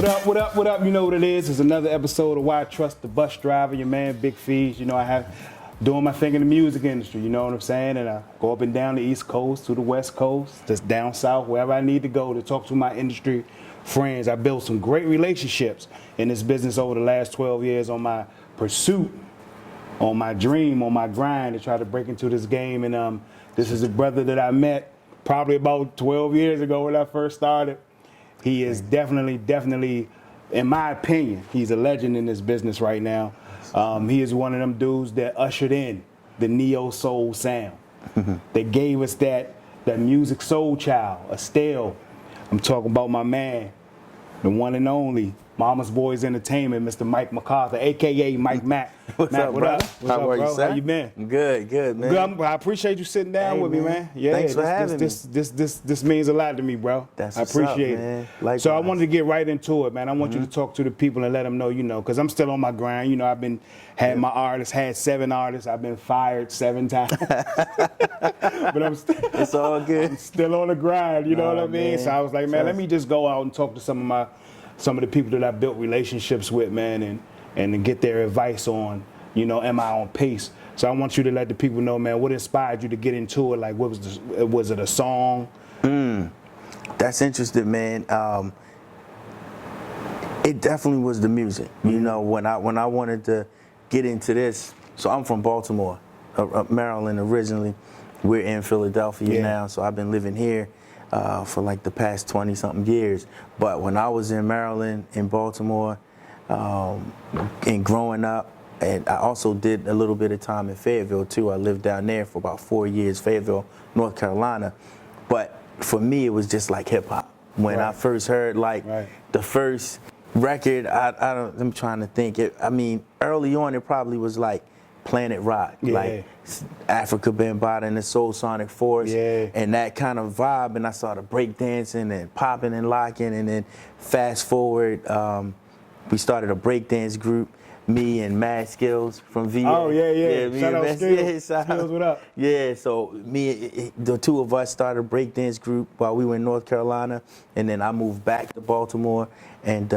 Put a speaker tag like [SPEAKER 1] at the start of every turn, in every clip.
[SPEAKER 1] What up, what up, what up? You know what it is. It's another episode of Why I Trust the Bus Driver, your man, Big Fees. You know, I have doing my thing in the music industry, you know what I'm saying? And I go up and down the East Coast to the West Coast, just down south, wherever I need to go to talk to my industry friends. I built some great relationships in this business over the last 12 years on my pursuit, on my dream, on my grind to try to break into this game. And this is a brother that I met probably about 12 years ago when I first started. He is definitely, in my opinion, he's a legend in this business right now. He is one of them dudes that ushered in the neo soul sound. That gave us that Musiq Sol Child, Estelle. I'm talking about my man, the one and only Mama's Boys Entertainment, Mr. Mike McCarthy, aka MAck.
[SPEAKER 2] What's up, brother?
[SPEAKER 1] What's up, bro? How you been?
[SPEAKER 2] Good, man.
[SPEAKER 1] Good. I appreciate you sitting down with me, man.
[SPEAKER 2] Yeah, thanks for having me.
[SPEAKER 1] This means a lot to me, bro.
[SPEAKER 2] That's
[SPEAKER 1] I appreciate it.
[SPEAKER 2] Likewise.
[SPEAKER 1] So I wanted to get right into it, man. I want you to talk to the people and let them know, you know, because I'm still on my grind. You know, had my artists, had 7 artists. I've been fired 7 times. But
[SPEAKER 2] it's all good.
[SPEAKER 1] I'm still on the grind, you know what I mean? So I was like, man, let me just go out and talk to some of the people that I built relationships with, man, and to get their advice on, you know, am I on pace? So I want you to let the people know, man, what inspired you to get into it? Like, was it a song?
[SPEAKER 2] That's interesting, man. It definitely was the music. You know, when I wanted to get into this, so I'm from Baltimore, Maryland originally. We're in Philadelphia now, so I've been living here for like the past 20-something years. But when I was in Maryland, in Baltimore, and growing up, and I also did a little bit of time in Fayetteville too. I lived down there for about 4 years, Fayetteville, North Carolina. But for me, it was just like hip hop. When I first heard like the first record, I'm trying to think. I mean, early on, it probably was like Planet Rock, like Africa Bambaataa and the Soul Sonic Force, and that kind of vibe. And I started breakdancing and popping and locking. And then fast forward, we started a breakdance group, me and Mad Skills from VA.
[SPEAKER 1] Oh, yeah.
[SPEAKER 2] Me
[SPEAKER 1] Shout
[SPEAKER 2] and
[SPEAKER 1] out Skills. Skills, what up?
[SPEAKER 2] Yeah, so the two of us started a breakdance group while we were in North Carolina. And then I moved back to Baltimore and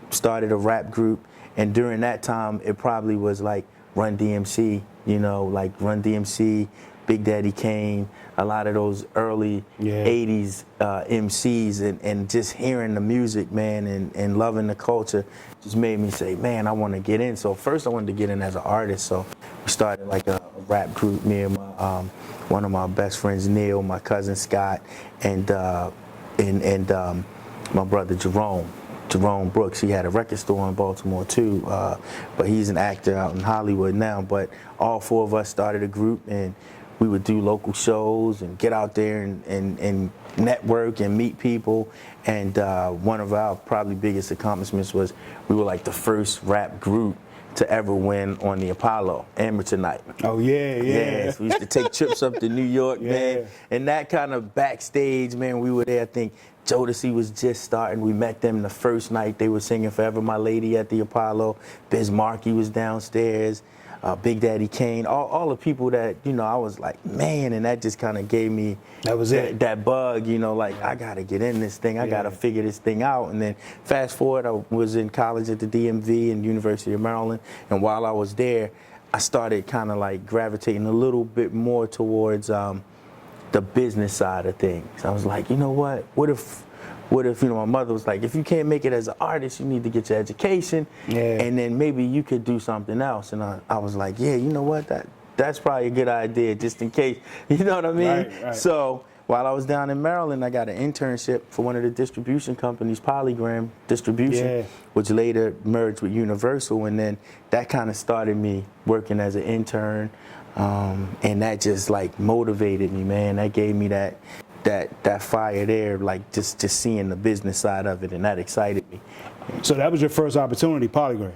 [SPEAKER 2] started a rap group. And during that time, it probably was like Run DMC, you know, like Run DMC, Big Daddy Kane, a lot of those early 80s MCs, and just hearing the music, man, and loving the culture just made me say, man, I want to get in. So first I wanted to get in as an artist, so we started like a rap group, me and one of my best friends, Neil, my cousin Scott, and my brother Jerome Brooks. He had a record store in Baltimore too, but he's an actor out in Hollywood now. But all 4 of us started a group, and we would do local shows and get out there and network and meet people. And one of our probably biggest accomplishments was we were like the first rap group to ever win on the Apollo Amateur Night.
[SPEAKER 1] Oh, yeah.
[SPEAKER 2] Yes, we used to take trips up to New York, man. And that kind of backstage, man, we were there, I think Jodeci was just starting. We met them the first night. They were singing Forever My Lady at the Apollo. Biz Markie was downstairs. Big Daddy Kane, all the people that, you know, I was like, man, and that just kind of gave me that bug, you know, like, I got to get in this thing. I got to figure this thing out. And then fast forward, I was in college at the DMV and University of Maryland. And while I was there, I started kind of like gravitating a little bit more towards the business side of things. I was like, you know what? What if, you know, my mother was like, if you can't make it as an artist, you need to get your education, and then maybe you could do something else. And I was like, yeah, you know what? That's probably a good idea, just in case. You know what I mean?
[SPEAKER 1] Right.
[SPEAKER 2] So while I was down in Maryland, I got an internship for one of the distribution companies, Polygram Distribution, which later merged with Universal. And then that kind of started me working as an intern. And that just like motivated me, man. That gave me that fire there, like just seeing the business side of it, and that excited me.
[SPEAKER 1] So that was your first opportunity, Polygram?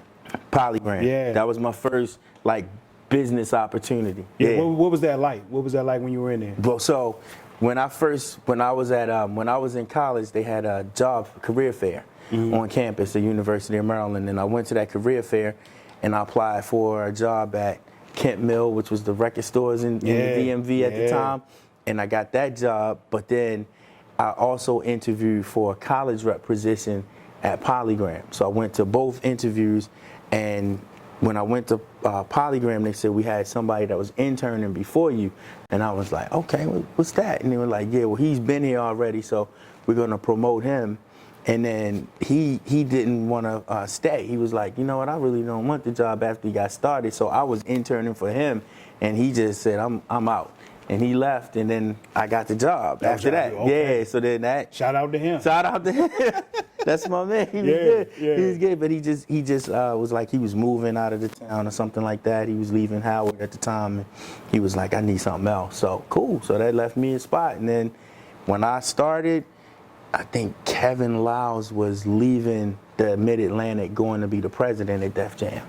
[SPEAKER 2] Polygram. Yeah. That was my first like business opportunity.
[SPEAKER 1] Yeah. What was that like? What was that like when you were in there?
[SPEAKER 2] Well, so when I was in college, they had a career fair on campus at University of Maryland, and I went to that career fair, and I applied for a job at Kent Mill, which was the record stores in the DMV at the time. And I got that job, but then I also interviewed for a college rep position at Polygram. So I went to both interviews, and when I went to Polygram, they said we had somebody that was interning before you, and I was like, okay, what's that? And they were like, yeah, well, he's been here already, so we're gonna promote him. And then he didn't want to stay. He was like, you know what, I really don't want the job after he got started. So I was interning for him, and he just said, I'm out. And he left, and then I got the job after that. Okay. Yeah, so then that.
[SPEAKER 1] Shout out to him.
[SPEAKER 2] Shout out to him. That's my man. He was good. Yeah. He was good, but he just was like he was moving out of the town or something like that. He was leaving Howard at the time, and he was like, I need something else. So cool. So that left me a spot. And then when I started, I think Kevin Lyles was leaving the Mid-Atlantic going to be the president at Def Jam.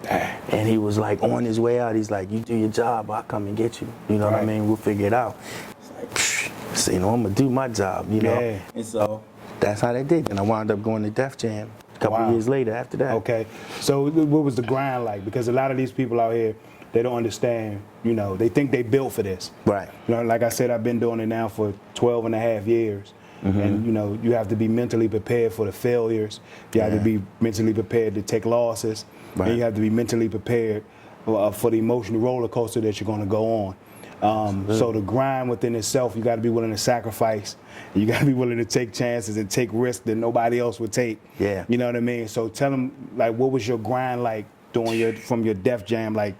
[SPEAKER 2] And he was like on his way out, he's like, you do your job, I'll come and get you. You know what I mean? We'll figure it out. It's like, psh. So, you know, I'm gonna do my job, you know?
[SPEAKER 1] Yeah.
[SPEAKER 2] And so that's how they did. And I wound up going to Def Jam a couple years later after that.
[SPEAKER 1] Okay. So what was the grind like? Because a lot of these people out here, they don't understand, you know, they think they built for this.
[SPEAKER 2] Right.
[SPEAKER 1] You know, like I said, I've been doing it now for 12 and a half years. And, you know, you have to be mentally prepared for the failures. You have to be mentally prepared to take losses. Right. And you have to be mentally prepared for the emotional roller coaster that you're going to go on. So the grind within itself, you got to be willing to sacrifice. You got to be willing to take chances and take risks that nobody else would take.
[SPEAKER 2] Yeah.
[SPEAKER 1] You know what I mean? So tell them, like, what was your grind like from your Def Jam, like,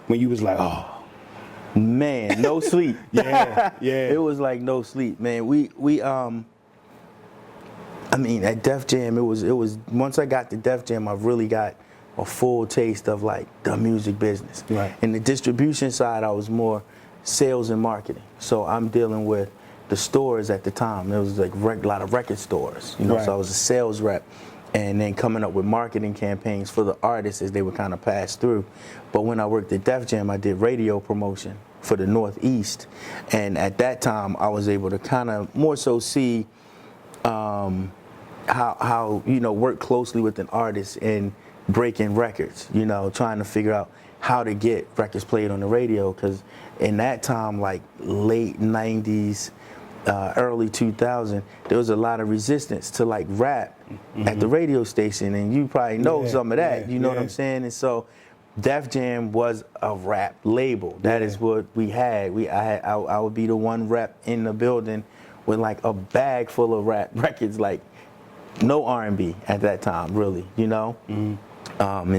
[SPEAKER 1] when you was like, oh.
[SPEAKER 2] Man, no sleep.
[SPEAKER 1] Yeah.
[SPEAKER 2] It was like no sleep, man. I mean, at Def Jam, it was once I got to Def Jam, I really got a full taste of like the music business.
[SPEAKER 1] Right.
[SPEAKER 2] In the distribution side, I was more sales and marketing. So I'm dealing with the stores at the time. There was like a lot of record stores, you know.
[SPEAKER 1] Right.
[SPEAKER 2] So I was a sales rep, and then coming up with marketing campaigns for the artists as they would kind of pass through. But when I worked at Def Jam, I did radio promotion for the Northeast, and at that time I was able to kind of more so see how you know, work closely with an artist and breaking records, you know, trying to figure out how to get records played on the radio, because in that time, like late 90s, early 2000, there was a lot of resistance to like rap at the radio station, and you probably know some of that, you know what I'm saying? And so Def Jam was a rap label. That is what we had. I would be the one rep in the building with like a bag full of rap records, like no R&B at that time, really, you know? And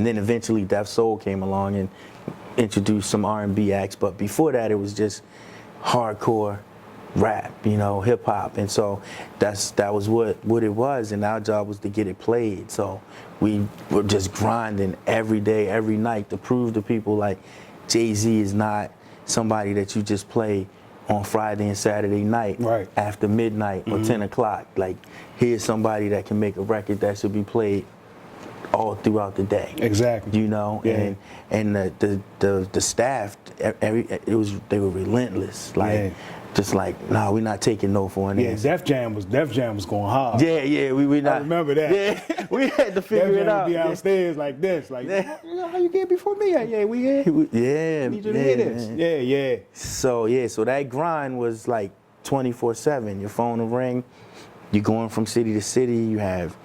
[SPEAKER 2] then eventually Def Soul came along and introduced some R&B acts, but before that it was just hardcore rap, you know, hip hop. And so that was what it was, and our job was to get it played. So we were just grinding every day, every night to prove to people like Jay-Z is not somebody that you just play on Friday and Saturday night after midnight or 10 o'clock. Like, here's somebody that can make a record that should be played all throughout the day.
[SPEAKER 1] Exactly.
[SPEAKER 2] You know, and the staff, they were relentless. Like, just like, nah, we're not taking no for an answer.
[SPEAKER 1] Def Jam was going hard.
[SPEAKER 2] We not.
[SPEAKER 1] I remember that.
[SPEAKER 2] Yeah, we had to figure it out.
[SPEAKER 1] Def Jam would be downstairs like this, like, you know how you get before me? We here. Need you to hear this.
[SPEAKER 2] So that grind was like 24/7. Your phone will ring. You're going from city to city. You have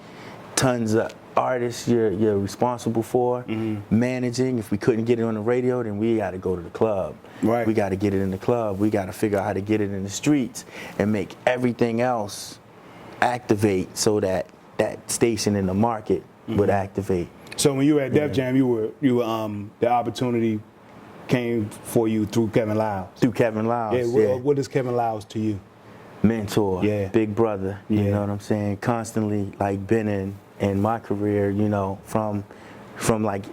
[SPEAKER 2] tons of artists you're responsible for managing. If we couldn't get it on the radio, then we got to go to the club. We got to get it in the club. We got to figure out how to get it in the streets and make everything else activate so that station in the market would activate.
[SPEAKER 1] So when you were at Def Jam, you were the opportunity came for you through Kevin Lyles.
[SPEAKER 2] Through Kevin Lyles.
[SPEAKER 1] What is Kevin Lyles to you?
[SPEAKER 2] Mentor. Big brother. You know what I'm saying? Constantly like been in my career, you know, from like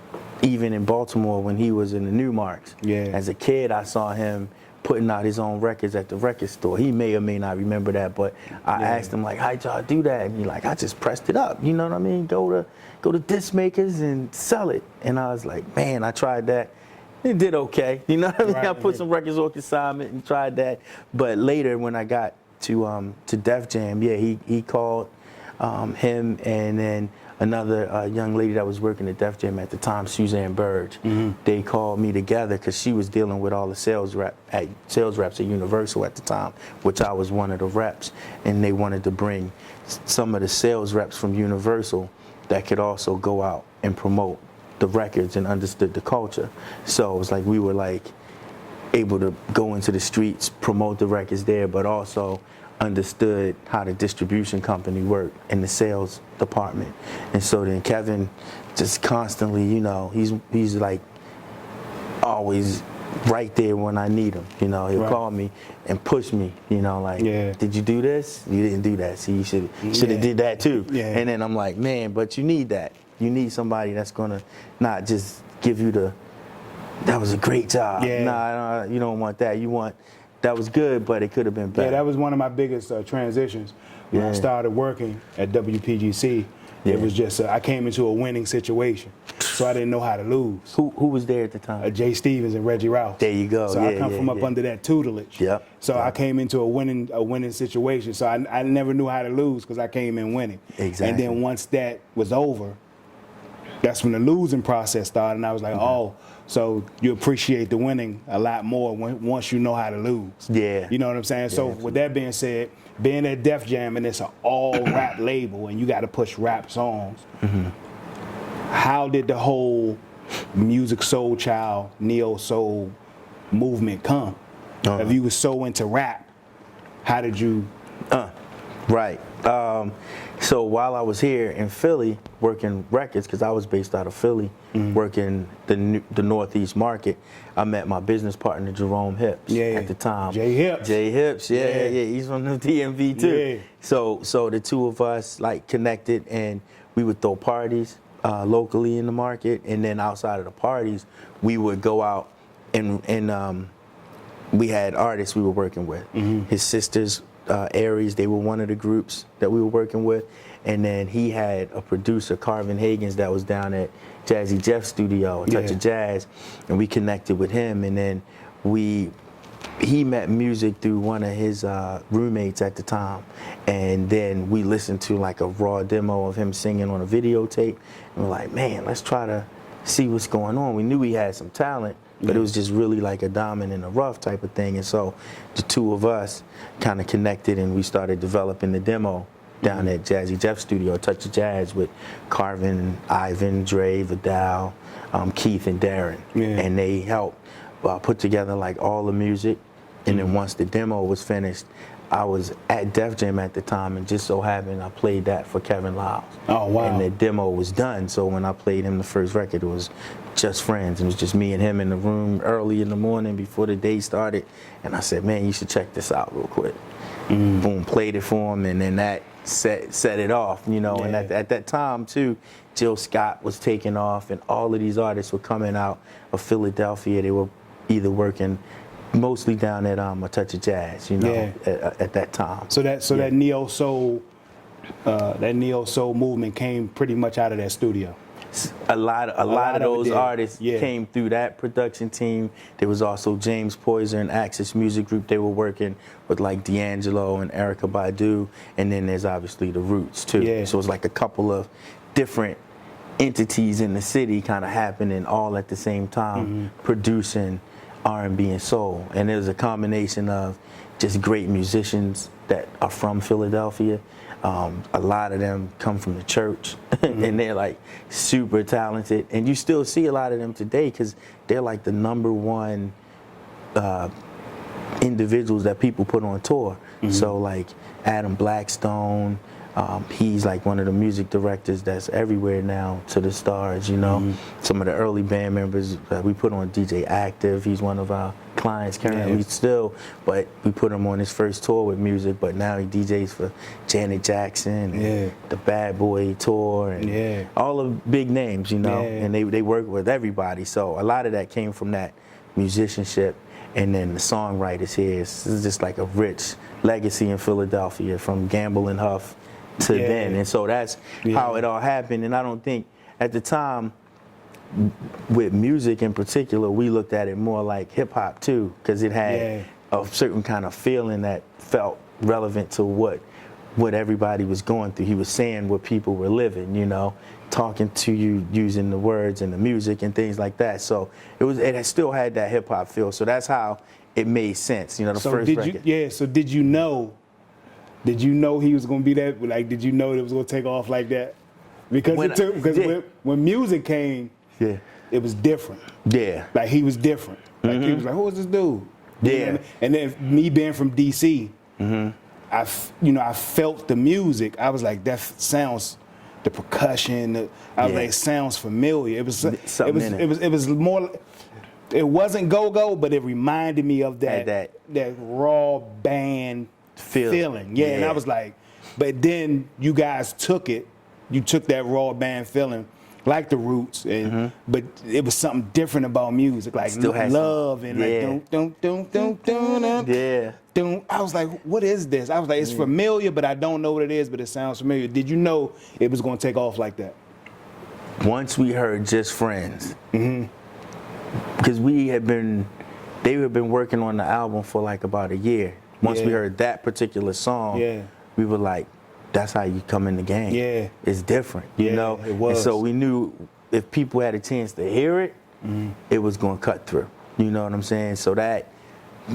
[SPEAKER 2] even in Baltimore when he was in the Newmarks. As a kid, I saw him putting out his own records at the record store. He may or may not remember that, but I asked him like, how'd y'all do that? And he's like, I just pressed it up. You know what I mean? Go to disc makers and sell it. And I was like, man, I tried that. It did okay. You know what I mean? I put some records on consignment and tried that. But later when I got to Def Jam, he called him and then another young lady that was working at Def Jam at the time, Suzanne Burge. They called me together because she was dealing with all the sales reps at Universal at the time, which I was one of the reps, and they wanted to bring some of the sales reps from Universal that could also go out and promote the records and understood the culture. So it was like we were like able to go into the streets, promote the records there, but also understood how the distribution company worked and the sales department. And so then Kevin just constantly, you know, he's like always right there when I need him. You know, he'll call me and push me, you know, like, did you do this? You didn't do that. See, you should have did that too. And then I'm like, man, but you need that. You need somebody that's gonna not just give you that was a great job. Nah, you don't want that. You want, that was good, but it could have been better.
[SPEAKER 1] Yeah, that was one of my biggest transitions when I started working at WPGC. It was just, I came into a winning situation, so I didn't know how to lose.
[SPEAKER 2] Who was there at the time?
[SPEAKER 1] Jay Stevens and Reggie Rouse.
[SPEAKER 2] There you go.
[SPEAKER 1] So I come from up under that tutelage. So I came into a winning situation. So I never knew how to lose because I came in winning.
[SPEAKER 2] Exactly.
[SPEAKER 1] And then once that was over, that's when the losing process started, and I was like, oh, so you appreciate the winning a lot more once you know how to lose. You know what I'm saying? So with that being said, being at Def Jam and it's an all rap label and you got to push rap songs, how did the whole Musiq Soul Child, neo soul movement come? If you were so into rap, how did you?
[SPEAKER 2] So while I was here in Philly working records, because I was based out of Philly, working the Northeast market, I met my business partner Jerome Hips at the time.
[SPEAKER 1] Jay Hips,
[SPEAKER 2] he's from the DMV too. So the two of us like connected, and we would throw parties locally in the market, and then outside of the parties, we would go out and we had artists we were working with. His sisters. Aries, they were one of the groups that we were working with, and then he had a producer, Carvin Hagens, that was down at Jazzy Jeff's studio, A Touch of Jazz, and we connected with him, and then he met music through one of his roommates at the time, and then we listened to like a raw demo of him singing on a videotape, and we're like, man, let's try to see what's going on. We knew he had some talent, but it was just really like a diamond in the rough type of thing. And so the two of us kind of connected, and we started developing the demo down at Jazzy Jeff's studio, A Touch of Jazz, with Carvin, Ivan, Dre, Vidal, Keith, and Darren. And they helped put together like all the music. And then once the demo was finished, I was at Def Jam at the time, and just so happened I played that for Kevin Lyles.
[SPEAKER 1] Oh, wow.
[SPEAKER 2] And the demo was done, so when I played him the first record, it was just friends. It was just me and him in the room early in the morning before the day started, and I said, man, you should check this out real quick. Boom, played it for him, and then that set it off, you know. And at that time, too, Jill Scott was taking off, and all of these artists were coming out of Philadelphia. They were either working mostly down at A Touch of Jazz, you know, at that time.
[SPEAKER 1] So that neo soul movement came pretty much out of that studio.
[SPEAKER 2] A lot of those artists came through that production team. There was also James Poyser and Axis Music Group. They were working with like D'Angelo and Erykah Badu, and then there's obviously the Roots too. So it's like a couple of different entities in the city kind of happening all at the same time, producing R&B and soul. And there's a combination of just great musicians that are from Philadelphia. A lot of them come from the church, and they're like super talented. And you still see a lot of them today because they're like the #1 individuals that people put on tour. So like Adam Blackstone, he's like one of the music directors that's everywhere now to the stars, you know. Some of the early band members we put on, DJ Active, he's one of our clients currently still, but we put him on his first tour with Musiq, but now he DJs for Janet Jackson and the Bad Boy tour and all the big names, you know, and they work with everybody. So a lot of that came from that musicianship, and then the songwriters here. This is just like a rich legacy in Philadelphia from Gamble and Huff to then, and so that's how it all happened. And I don't think at the time, with music in particular, we looked at it more like hip hop too, because it had a certain kind of feeling that felt relevant to what everybody was going through. He was saying what people were living, you know, talking to you using the words and the music and things like that. So it still had that hip hop feel. So that's how it made sense, you know. So first record.
[SPEAKER 1] So did you know he was gonna be that? Like, did you know it was gonna take off like that? Because
[SPEAKER 2] When
[SPEAKER 1] when music came,
[SPEAKER 2] yeah,
[SPEAKER 1] it was different.
[SPEAKER 2] yeah,
[SPEAKER 1] Like he was different. Like he was like, who is this dude?
[SPEAKER 2] yeah.
[SPEAKER 1] And then me being from DC, I felt the music. I was like, that sounds, the percussion. I was like, it sounds familiar. It was more. It wasn't go-go, but it reminded me of that raw band feeling. Yeah, and I was like, but then you guys took it. You took that raw band feeling, like the Roots, and but it was something different about music, like love and like I was like, what is this? I was like, it's familiar, but I don't know what it is, but it sounds familiar. Did you know it was going to take off like that?
[SPEAKER 2] Once we heard Just Friends, because they had been working on the album for like about a year. Once we heard that particular song, we were like, that's how you come in the game. Yeah. It's different, you know?
[SPEAKER 1] It was.
[SPEAKER 2] And so we knew if people had a chance to hear it, it was going to cut through. You know what I'm saying? So that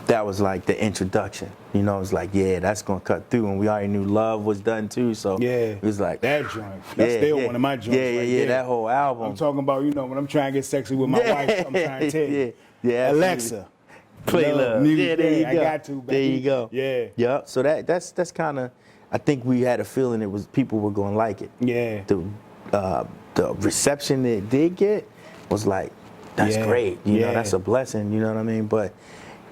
[SPEAKER 2] was like the introduction. You know, it was like, yeah, that's going to cut through. And we already knew Love was done too. So it was like.
[SPEAKER 1] That joint. That's still one of my joints.
[SPEAKER 2] Yeah, that whole album.
[SPEAKER 1] I'm talking about, you know, when I'm trying to get sexy with my wife, I'm trying to tell you.
[SPEAKER 2] Yeah,
[SPEAKER 1] Alexa.
[SPEAKER 2] Play Love.
[SPEAKER 1] Music.
[SPEAKER 2] There you go.
[SPEAKER 1] I got to, baby.
[SPEAKER 2] There you go.
[SPEAKER 1] Yeah.
[SPEAKER 2] Yep. So that's kind of, I think we had a feeling people were going to like it.
[SPEAKER 1] Yeah.
[SPEAKER 2] The reception that it did get was like, that's great. You know, that's a blessing. You know what I mean? But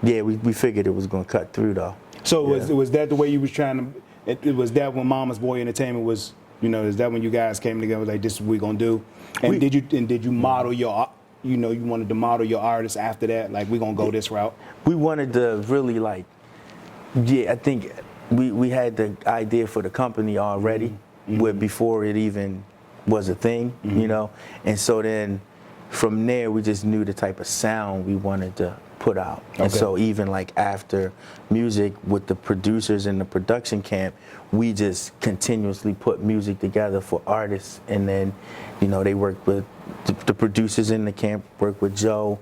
[SPEAKER 2] yeah, we figured it was going to cut through though.
[SPEAKER 1] So was that the way you was trying to? Was that when Mama's Boy Entertainment was? You know, is that when you guys came together like, this is what we're gonna do? And did you model your? You know, you wanted to model your artists after that? Like, we're gonna go this route.
[SPEAKER 2] We wanted to really like. Yeah, I think we had the idea for the company already, before it even was a thing, you know. And so then, from there, we just knew the type of sound we wanted to put out. And so even like after music with the producers in the production camp, we just continuously put music together for artists. And then, you know, they worked with the producers in the camp, worked with Joe.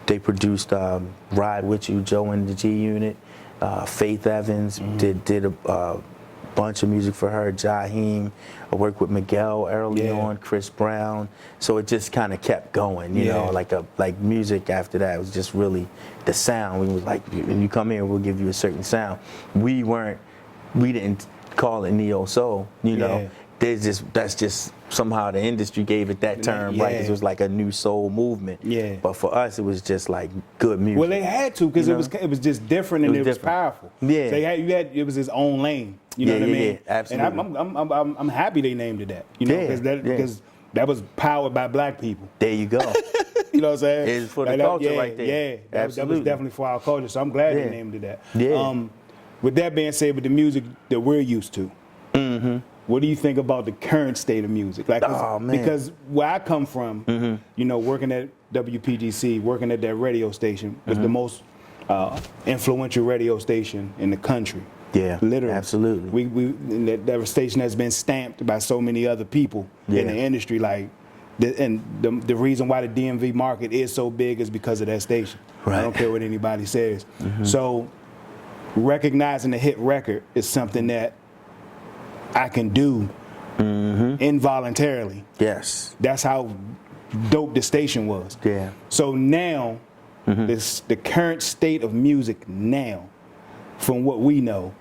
[SPEAKER 2] They produced Ride With You, Joe and the G Unit. Faith Evans did a bunch of music for her. Jaheim, I worked with Miguel early on, Chris Brown. So it just kind of kept going, you know, like music after that was just really the sound. We was like, when you come here, we'll give you a certain sound. We didn't call it neo soul, you know. That's just somehow the industry gave it that term, right? Because it was like a new soul movement. Yeah. But for us, it was just like good music.
[SPEAKER 1] Well, they had to, because it was just different and it was powerful.
[SPEAKER 2] Yeah.
[SPEAKER 1] So it was his own lane. You know what I mean?
[SPEAKER 2] Yeah, absolutely.
[SPEAKER 1] And I'm happy they named it that. You know, because that was powered by black people.
[SPEAKER 2] There you go.
[SPEAKER 1] You know what I'm saying?
[SPEAKER 2] It's for the culture right there.
[SPEAKER 1] Yeah, that was definitely for our culture. So I'm glad they named it that.
[SPEAKER 2] Yeah.
[SPEAKER 1] With that being said, with the music that we're used to, what do you think about the current state of music? Like, because where I come from, you know, working at WPGC, working at that radio station, was the most influential radio station in the country.
[SPEAKER 2] Yeah,
[SPEAKER 1] literally,
[SPEAKER 2] absolutely.
[SPEAKER 1] That station has been stamped by so many other people in the industry. Like, the reason why the DMV market is so big is because of that station. Right. I don't care what anybody says. So, recognizing a hit record is something that I can do involuntarily.
[SPEAKER 2] Yes.
[SPEAKER 1] That's how dope the station was.
[SPEAKER 2] Yeah.
[SPEAKER 1] So now, the current state of music now, from what we know,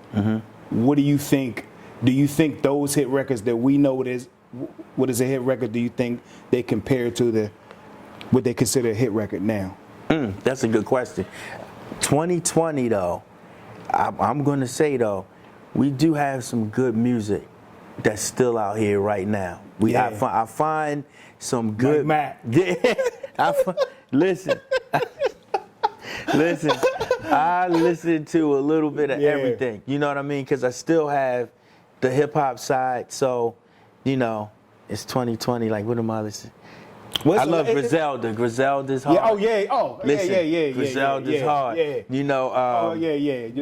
[SPEAKER 1] what do you think? Do you think those hit records that we know what is a hit record, do you think they compare to what they consider a hit record now?
[SPEAKER 2] That's a good question. 2020 though, I'm going to say though, we do have some good music that's still out here right now. I find some good.
[SPEAKER 1] MAck.
[SPEAKER 2] Yeah. Listen. Listen. I listen to a little bit of everything. You know what I mean? Because I still have the hip hop side. So, you know, it's 2020. Like, what am I listening? I love Griselda. Griselda's hard.
[SPEAKER 1] Yeah, oh yeah, oh
[SPEAKER 2] listen,
[SPEAKER 1] yeah.
[SPEAKER 2] Griselda's hard.
[SPEAKER 1] Yeah.
[SPEAKER 2] You know.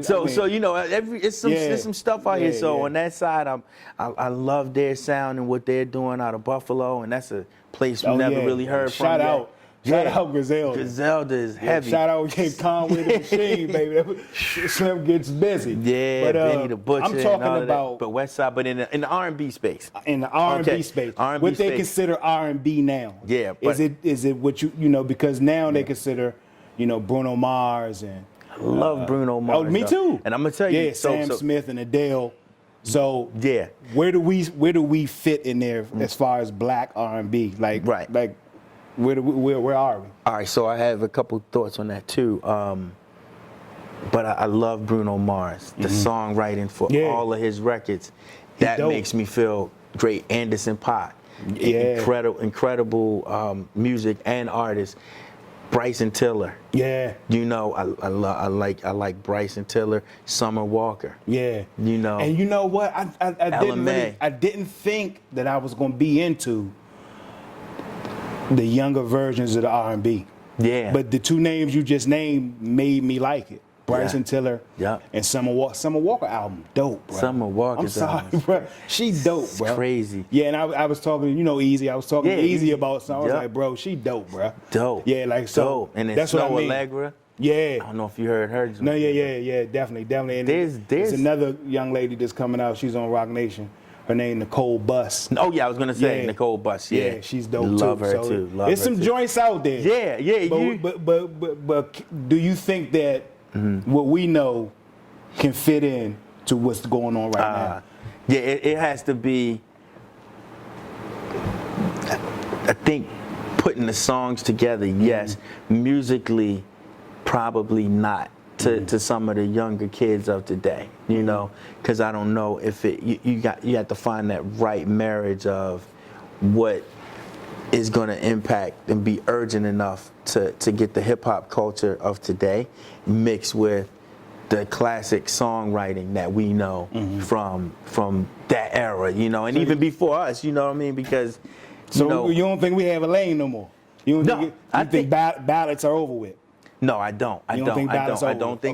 [SPEAKER 2] So you know, it's some stuff out here. So on that side, I love their sound and what they're doing out of Buffalo, and that's a place we never really heard from.
[SPEAKER 1] Shout out Shout out Griselda.
[SPEAKER 2] Griselda is heavy.
[SPEAKER 1] Shout out King Conway the Machine, baby. Slim gets busy.
[SPEAKER 2] Yeah,
[SPEAKER 1] but,
[SPEAKER 2] Benny the Butcher.
[SPEAKER 1] I'm talking about,
[SPEAKER 2] but West Side, but in the R&B space.
[SPEAKER 1] In the R&B space,
[SPEAKER 2] R&B
[SPEAKER 1] what they
[SPEAKER 2] space.
[SPEAKER 1] consider R&B now.
[SPEAKER 2] Yeah, but
[SPEAKER 1] is it what you because now they consider Bruno Mars and
[SPEAKER 2] I love Bruno Mars.
[SPEAKER 1] Oh, me too.
[SPEAKER 2] And I'm gonna tell you,
[SPEAKER 1] yeah, Sam Smith and Adele. So
[SPEAKER 2] yeah,
[SPEAKER 1] where do we fit in there as far as black R&B? Like where are we?
[SPEAKER 2] All right, so I have a couple thoughts on that too. But I love Bruno Mars, the songwriting for all of his records. That makes me feel great. Anderson .Paak, incredible music and artist. Bryson Tiller.
[SPEAKER 1] Yeah.
[SPEAKER 2] I like Bryson Tiller. Summer Walker.
[SPEAKER 1] Yeah. And you know what? I didn't think that I was gonna be into the younger versions of the R&B.
[SPEAKER 2] Yeah.
[SPEAKER 1] But the two names you just named made me like it. Bryson Tiller and Summer Walker. Summer Walker album, dope, bro.
[SPEAKER 2] Summer Walker's
[SPEAKER 1] I'm sorry, bro. She dope, bro.
[SPEAKER 2] It's crazy.
[SPEAKER 1] Yeah, and I was talking, Easy. I was talking to Easy about something. I was like, bro, she dope, bro.
[SPEAKER 2] Dope.
[SPEAKER 1] Yeah, like so.
[SPEAKER 2] Dope. And
[SPEAKER 1] that's
[SPEAKER 2] Snow
[SPEAKER 1] what I mean.
[SPEAKER 2] Allegra.
[SPEAKER 1] Yeah.
[SPEAKER 2] I don't know if you heard her.
[SPEAKER 1] No, yeah, definitely. And there's another young lady that's coming out. She's on Rock Nation. Her name Nicole Buss.
[SPEAKER 2] Oh yeah, I was gonna say Nicole Buss. Yeah,
[SPEAKER 1] she's dope too.
[SPEAKER 2] Love her too.
[SPEAKER 1] There's some joints out there.
[SPEAKER 2] Yeah.
[SPEAKER 1] But do you think that what we know can fit in to what's going on right now?
[SPEAKER 2] Yeah, it has to be. I think putting the songs together, yes. Musically, probably not. To some of the younger kids of today, because I don't know if you have to find that right marriage of what is going to impact and be urgent enough to get the hip hop culture of today mixed with the classic songwriting that we know from that era, and even before us, you know what I mean? Because
[SPEAKER 1] you don't think we have a lane no more? You think ballads are over with?
[SPEAKER 2] No, I don't. I don't think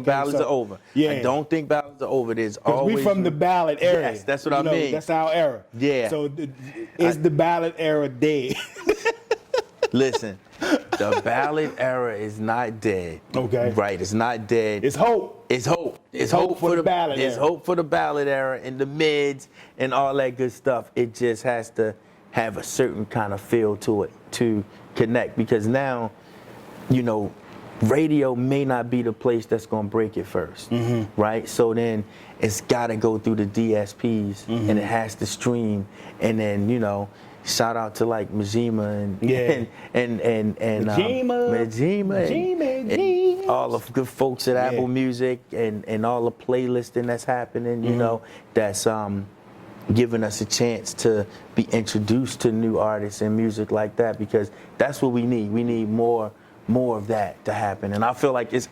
[SPEAKER 2] ballads are over.
[SPEAKER 1] Yeah.
[SPEAKER 2] I don't think ballads are over. There's always
[SPEAKER 1] we from the ballad era.
[SPEAKER 2] Yes, that's what I mean.
[SPEAKER 1] That's our era.
[SPEAKER 2] Yeah.
[SPEAKER 1] So is the ballad era dead?
[SPEAKER 2] Listen, the ballad era is not dead.
[SPEAKER 1] Okay.
[SPEAKER 2] Right, it's not dead.
[SPEAKER 1] It's hope.
[SPEAKER 2] It's hope.
[SPEAKER 1] It's hope for the ballad era.
[SPEAKER 2] It's hope for the ballad era and the mids and all that good stuff. It just has to have a certain kind of feel to it to connect, because now, radio may not be the place that's going to break it first, right? So then it's got to go through the DSPs and it has to stream, and then shout out to like Majima and all the good folks at Apple Music and all the playlisting that's happening, that's giving us a chance to be introduced to new artists and music like that, because that's what we need. We need more of that to happen, and I feel like it's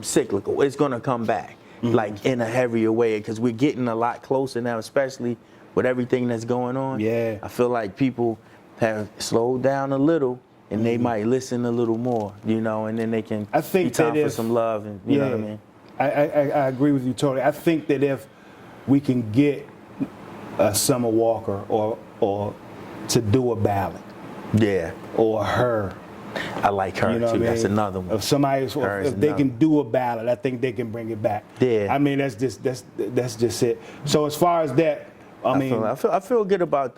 [SPEAKER 2] cyclical. It's gonna come back like in a heavier way, because we're getting a lot closer now, especially with everything that's going on.
[SPEAKER 1] Yeah, I
[SPEAKER 2] feel like people have slowed down a little, and they might listen a little more, and then they can.
[SPEAKER 1] I think
[SPEAKER 2] be time for some love, and you know what I mean.
[SPEAKER 1] I agree with you totally. I think that if we can get a Summer Walker or to do a ballad.
[SPEAKER 2] Yeah.
[SPEAKER 1] Or her.
[SPEAKER 2] I like her too. That's another one.
[SPEAKER 1] If somebody, if they can do a ballad, I think they can bring it back.
[SPEAKER 2] Yeah.
[SPEAKER 1] I mean, that's just it. So as far as that,
[SPEAKER 2] I feel good about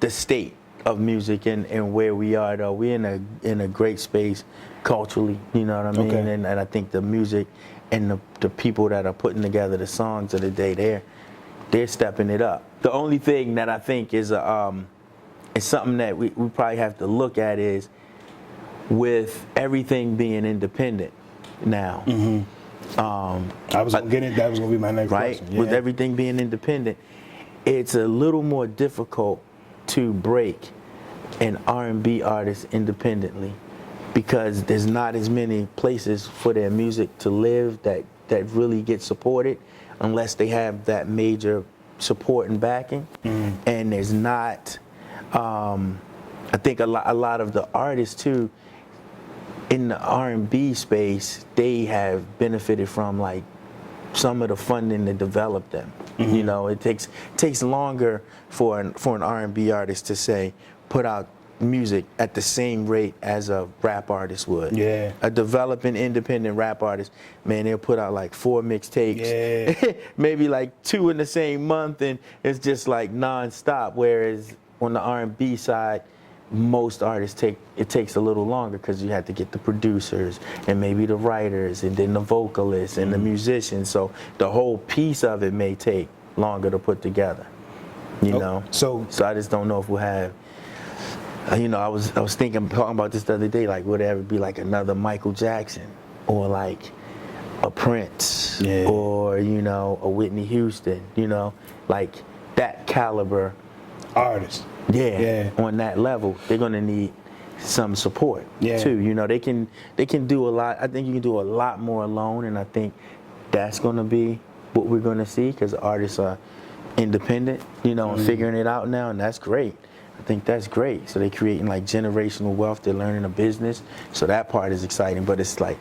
[SPEAKER 2] the state of music and where we are though. We're in a great space culturally. You know what I mean? Okay. And I think the music and the people that are putting together the songs of the day, they're stepping it up. The only thing that I think is it's something that we probably have to look at is, with everything being independent now.
[SPEAKER 1] I was going to get into that. Was going to be my next question.
[SPEAKER 2] Yeah. With everything being independent, it's a little more difficult to break an R&B artist independently, because there's not as many places for their music to live that really get supported, unless they have that major support and backing. And there's not. I think a lot of the artists too in the R&B space, they have benefited from like some of the funding to develop them. It takes longer for an R&B artist to say put out music at the same rate as a rap artist would.
[SPEAKER 1] Yeah.
[SPEAKER 2] A developing independent rap artist, man, they'll put out like 4 mixtapes,
[SPEAKER 1] Yeah.
[SPEAKER 2] maybe like 2 in the same month, and it's just like nonstop. Whereas on the R&B side, most artists it takes a little longer because you have to get the producers and maybe the writers and then the vocalists and the musicians. So the whole piece of it may take longer to put together. You know. So I just don't know if we'll have. You know, I was talking about this the other day. Like, would there ever be like another Michael Jackson or like a Prince or you know a Whitney Houston? You know, like that caliber
[SPEAKER 1] artist.
[SPEAKER 2] Yeah, on that level, they're gonna need some support too. You know, they can do a lot. I think you can do a lot more alone, and I think that's gonna be what we're gonna see because artists are independent, you know, and figuring it out now, and that's great. I think that's great. So they're creating like generational wealth. They're learning a business. So that part is exciting. But it's like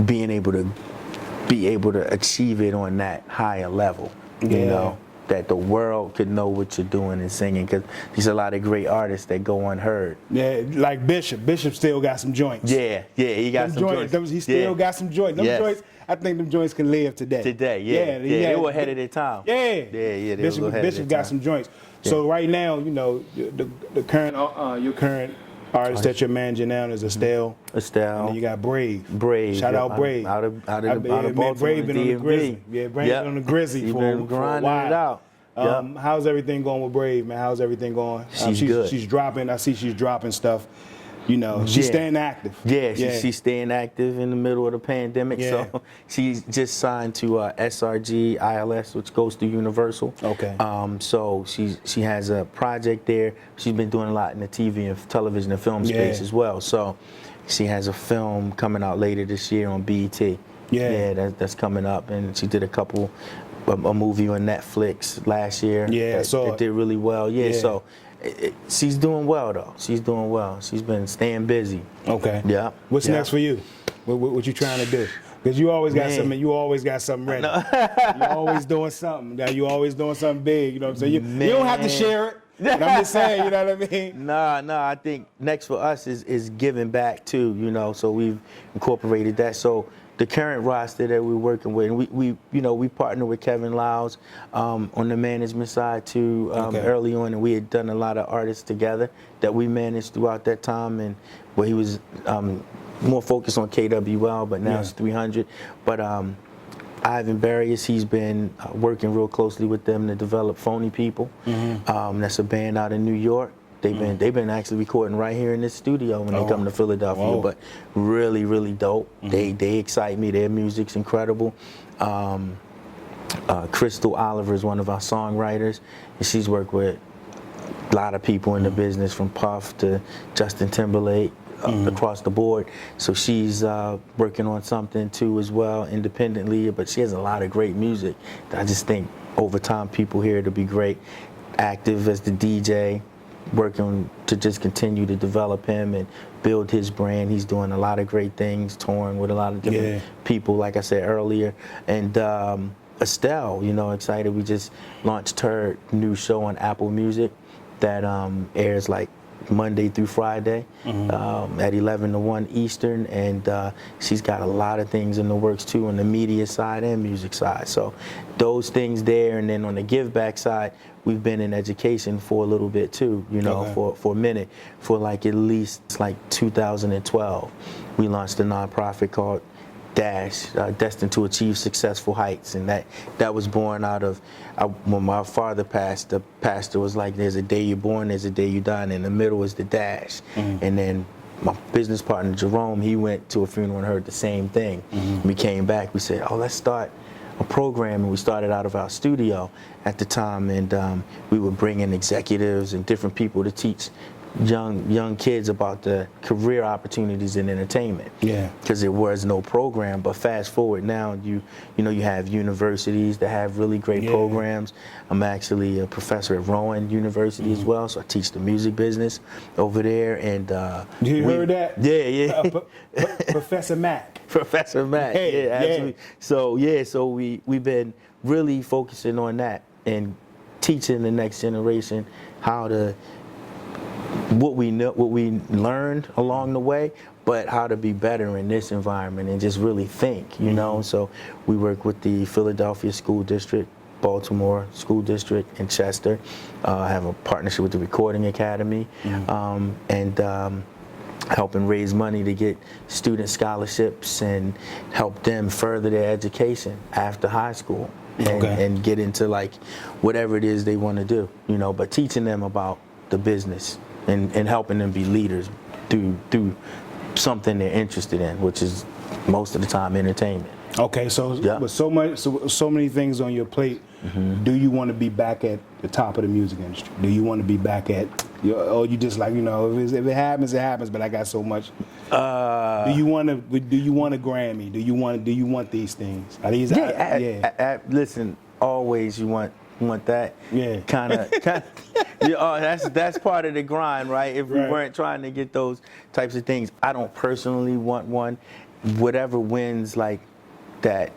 [SPEAKER 2] being able to achieve it on that higher level. You know. That the world could know what you're doing and singing, because there's a lot of great artists that go unheard. Yeah,
[SPEAKER 1] like Bishop. Bishop still got some joints.
[SPEAKER 2] Yeah, he got some joints.
[SPEAKER 1] He still got some joints. Them joints, I think them joints can live today.
[SPEAKER 2] They were ahead of their time.
[SPEAKER 1] Bishop got some joints. So right now, you know, the current your current artist that you're managing now is Estelle. And then you got Brave. Shout out Brave.
[SPEAKER 2] Out of Baltimore.
[SPEAKER 1] Brave been on the Grizzly. Yeah, Brave been on the Grizzly for a while. How's everything going with Brave, man? How's everything going?
[SPEAKER 2] She's good.
[SPEAKER 1] She's dropping. I see she's dropping stuff. You know, she's staying active.
[SPEAKER 2] She's staying active in the middle of the pandemic. So she's just signed to SRG ILS, which goes to Universal.
[SPEAKER 1] Okay.
[SPEAKER 2] So she has a project there. She's been doing a lot in the TV and television and film space as well. So she has a film coming out later this year on BET. That's coming up, and she did a movie on Netflix last year. That did really well. So. She's doing well though. She's doing well. She's been staying busy.
[SPEAKER 1] Okay. Yeah. What's next for you? What you trying to do? Because you always got something. You always got something ready. You always doing something. Now you always doing something big. You know what I'm saying? You don't have to share it. But I'm just saying. You know what I mean?
[SPEAKER 2] No. I think next for us is giving back too. You know, so we've incorporated that. So the current roster that we're working with, and we partner with Kevin Lyles on the management side too early on, and we had done a lot of artists together that we managed throughout that time, and where he was more focused on KWL, but now it's 300. But Ivan Barrios, he's been working real closely with them to develop Phony People. That's a band out in New York. They've been actually recording right here in this studio when they come to Philadelphia, but really, really dope. They excite me. Their music's incredible. Crystal Oliver is one of our songwriters, and she's worked with a lot of people in the business, from Puff to Justin Timberlake, across the board. So she's working on something too as well, independently, but she has a lot of great music. I just think over time people hear it'll be great. Active as the DJ, working to just continue to develop him and build his brand. He's doing a lot of great things, touring with a lot of different people, like I said earlier. And Estelle, you know, excited. We just launched her new show on Apple Music that airs like Monday through Friday at 11 to 1 Eastern, and she's got a lot of things in the works too on the media side and music side. So those things there, and then on the give back side, we've been in education for a little bit too, you know, for a minute, for like at least like 2012. We launched a nonprofit called Dash, Destined to Achieve Successful Heights, and that was born out of when my father passed. The pastor was like, "There's a day you're born, there's a day you die, and in the middle is the dash." And then my business partner Jerome, he went to a funeral and heard the same thing. We came back, we said, "Oh, let's start a program," and we started out of our studio at the time, and we would bring in executives and different people to teach young kids about the career opportunities in entertainment. Because there was no program. But fast forward now, you have universities that have really great programs. I'm actually a professor at Rowan University as well, so I teach the music business over there. And
[SPEAKER 1] you heard that? Professor MAck.
[SPEAKER 2] Professor MAck. Absolutely. So we've been really focusing on that and teaching the next generation how to what we know, what we learned along the way, but how to be better in this environment and just really think, you know. So we work with the Philadelphia School District, Baltimore School District, and Chester. I have a partnership with the Recording Academy, and helping raise money to get student scholarships and help them further their education after high school and get into like whatever it is they want to do, you know, but teaching them about the business and helping them be leaders through something they're interested in, which is most of the time entertainment. Okay, so with so many things on your plate, do you want to be back at the top of the music industry? Do you want to be back at, or you just like, you know, if it happens, it happens. But I got so much. Do you want a Grammy? Do you want these things? Are these? Listen, always you want that.
[SPEAKER 1] Yeah.
[SPEAKER 2] Kind of. That's part of the grind, right? If we weren't trying to get those types of things, I don't personally want one. Whatever wins, like that.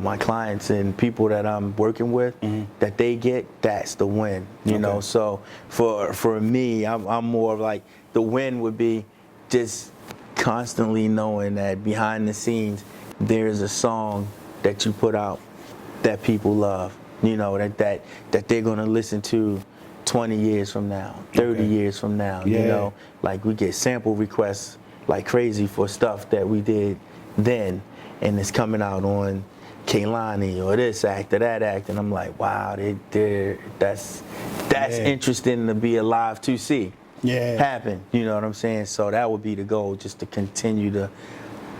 [SPEAKER 2] My clients and people that I'm working with, that they get, that's the win, you know. So for me, I'm more of like, the win would be just constantly knowing that behind the scenes there's a song that you put out that people love, you know, that they're gonna listen to 20 years from now, 30 years from now, you know. Like we get sample requests like crazy for stuff that we did then, and it's coming out on Kaylani or this act or that act, and I'm like, wow, that's interesting to be alive to see happen. You know what I'm saying? So that would be the goal, just to continue to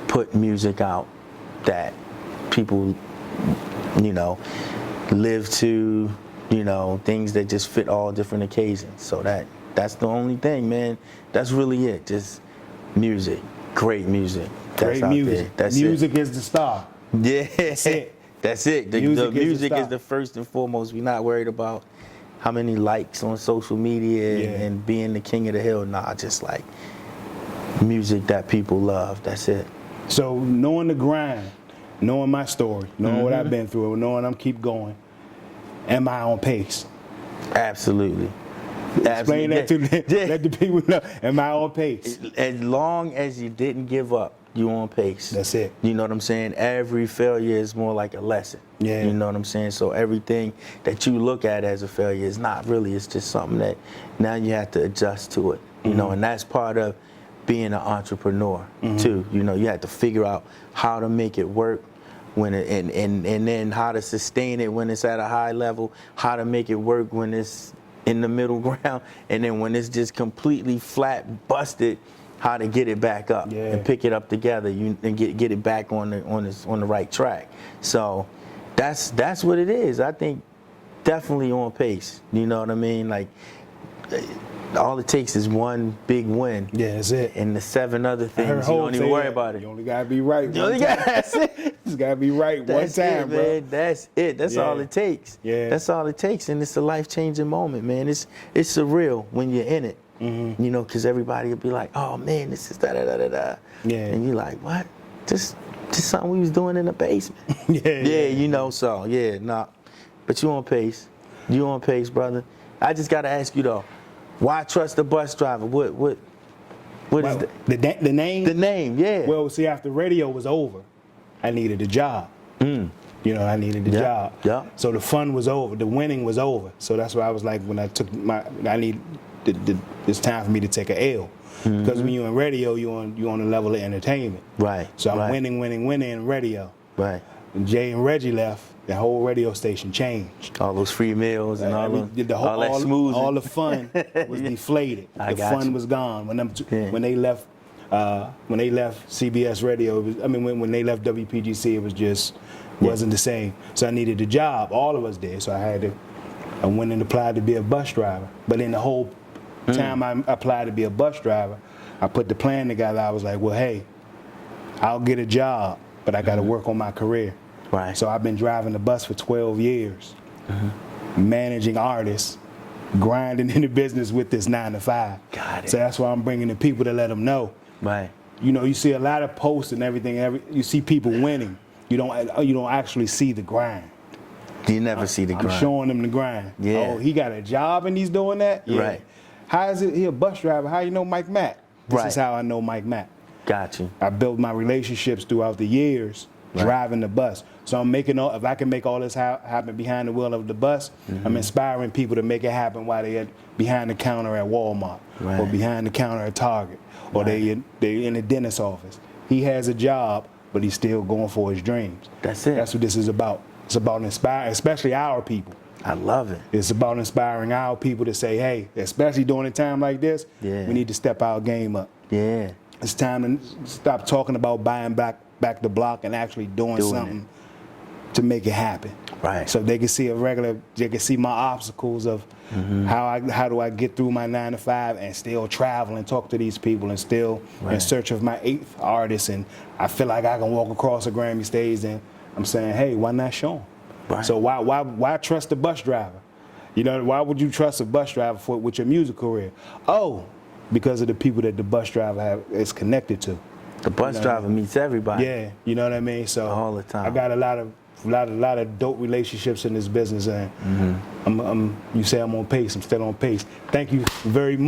[SPEAKER 2] put music out that people, you know, live to, you know, things that just fit all different occasions. So that's the only thing, man. That's really it. Just music, great music.
[SPEAKER 1] Great music. Music is the star.
[SPEAKER 2] Yeah,
[SPEAKER 1] that's it.
[SPEAKER 2] That's it. The music is the first and foremost. We're not worried about how many likes on social media and being the king of the hill. Nah, just like music that people love. That's it.
[SPEAKER 1] So knowing the grind, knowing my story, knowing what I've been through, knowing I'm keep going, am I on pace?
[SPEAKER 2] Absolutely.
[SPEAKER 1] Explain that to let the people know. Am I on pace?
[SPEAKER 2] As long as you didn't give up, you on pace.
[SPEAKER 1] That's it.
[SPEAKER 2] You know what I'm saying? Every failure is more like a lesson. Yeah. You know what I'm saying? So everything that you look at as a failure is not really. It's just something that now you have to adjust to it. You know, and that's part of being an entrepreneur too. You know, you have to figure out how to make it work when it, and then how to sustain it when it's at a high level, how to make it work when it's in the middle ground, and then when it's just completely flat, busted, how to get it back up and pick it up together, and get it back on the right track. So that's what it is. I think definitely on pace. You know what I mean? Like all it takes is one big win. Yeah, that's it. And the 7 other things, you don't even worry about it.
[SPEAKER 1] You only gotta be right. That's it. You gotta be right one time, bro.
[SPEAKER 2] Man. That's it. That's all it takes. Yeah. That's all it takes, and it's a life-changing moment, man. It's surreal when you're in it. You know, because everybody will be like, "Oh man, this is da da da da da," and you're like, "What? Just something we was doing in the basement." You know. So but you on pace. You on pace, brother. I just gotta ask you though, why trust the bus driver? What is
[SPEAKER 1] the name?
[SPEAKER 2] The name, yeah.
[SPEAKER 1] Well, see, after radio was over, I needed a job. You know, I needed a job. Yeah. So the fun was over. The winning was over. So that's why I was like, when I took it's time for me to take a L. Because when you're in radio, you're on a level of entertainment. Right. So I'm winning in radio. Right. When Jay and Reggie left, the whole radio station changed.
[SPEAKER 2] All those free meals and all that smoothing.
[SPEAKER 1] All the fun was deflated. The fun was gone when they left. When they left CBS Radio, when they left WPGC, it was just wasn't the same. So I needed a job. All of us did. So I went and applied to be a bus driver. But in the whole time I applied to be a bus driver, I put the plan together. I was like, well, hey, I'll get a job, but I got to work on my career. Right. So I've been driving the bus for 12 years, managing artists, grinding in the business with this 9 to 5. Got it. So that's why I'm bringing the people to let them know. Right. You know, you see a lot of posts and everything. You see people winning. You don't actually see the grind.
[SPEAKER 2] You never see the grind.
[SPEAKER 1] I'm showing them the grind. Yeah. Oh, he got a job and he's doing that? Yeah. Right. how is it he a bus driver? How you know MAck? This
[SPEAKER 2] Right.
[SPEAKER 1] is how I know MAck.
[SPEAKER 2] Got you.
[SPEAKER 1] I built my relationships throughout the years driving the bus. So I'm making all, if I can make all this happen behind the wheel of the bus, I'm inspiring people to make it happen while they're behind the counter at Walmart or behind the counter at Target or they in the dentist's office. He has a job, but he's still going for his dreams.
[SPEAKER 2] That's it.
[SPEAKER 1] That's what this is about. It's about inspiring, especially our people.
[SPEAKER 2] I love it.
[SPEAKER 1] It's about inspiring our people to say, hey, especially during a time like this, we need to step our game up.
[SPEAKER 2] Yeah.
[SPEAKER 1] It's time to stop talking about buying back the block and actually doing something to make it happen.
[SPEAKER 2] Right.
[SPEAKER 1] So they can see they can see my obstacles of how do I get through my 9 to 5 and still travel and talk to these people and still in search of my 8th artist, and I feel like I can walk across a Grammy stage and I'm saying, hey, why not show them?
[SPEAKER 2] Right.
[SPEAKER 1] So why trust a bus driver? You know, why would you trust a bus driver with your music career? Oh, because of the people that the bus driver is connected to.
[SPEAKER 2] The bus driver meets everybody.
[SPEAKER 1] Yeah, you know what I mean? So
[SPEAKER 2] all the time.
[SPEAKER 1] I got a lot of dope relationships in this business, and you say I'm on pace, I'm still on pace. Thank you very much.